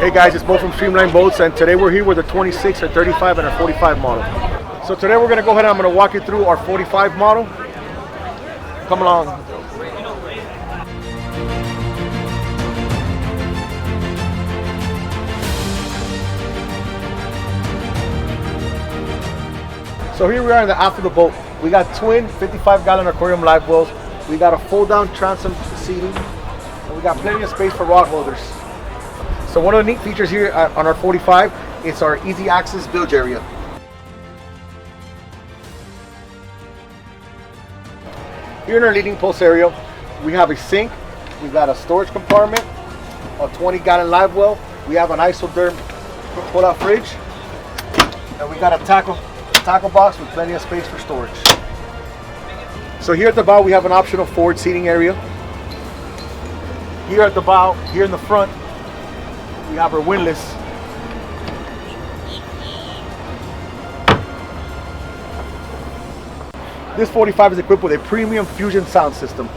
Hey guys, it's Mo from Streamline Boats, and today we're here with a 26, a 35, and a 45 model. So today we're going to go ahead and I'm going to walk you through our 45 model. Come along. So here we are in the aft of the boat. We got twin 55-gallon aquarium live wells. We got a fold-down transom seating, and we got plenty of space for rod holders. So one of the neat features here on our 45 is our easy access bilge area. Here in our leading post area, we have a sink, we got a storage compartment, a 20-gallon live well, we have an isotherm pull-out fridge, and we got a tackle box with plenty of space for storage. So here at the bow, we have an optional forward seating area. Here at the bow, here in the front, we have our windlass. This 45 is equipped with a premium Fusion sound system.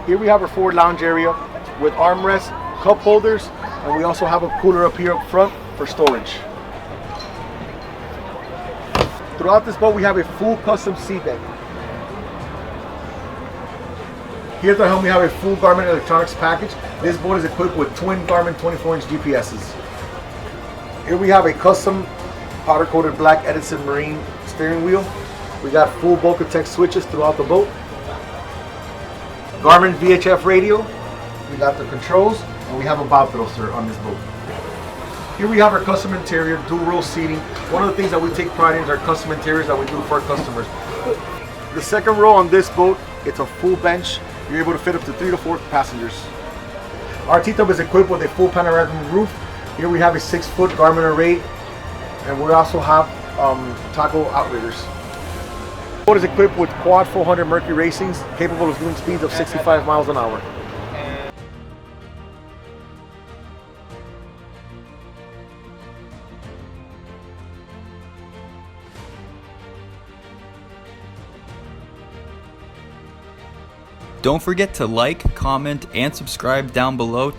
Here we have our forward lounge area with armrests, cup holders, and we also have a cooler up here up front for storage. Throughout this boat, we have a full custom seabed. Here at the helm, we have a full Garmin electronics package. This boat is equipped with twin Garmin 24-inch GPSs. Here we have a custom powder-coated black Edison Marine steering wheel. We got full Volcatech switches throughout the boat. Garmin VHF radio. We got the controls, and we have a bow thruster on this boat. Here we have our custom interior, dual row seating. One of the things that we take pride in is our custom interiors that we do for our customers. The second row on this boat, it's a full bench. You're able to fit up to 3 to 4 passengers. Our T-tub is equipped with a full panoramic roof. Here we have a 6-foot Garmin array, and we also have tackle outriggers. The boat is equipped with quad 400 Mercury racings, capable of doing speeds of 65 miles an hour. Don't forget to like, comment, and subscribe down below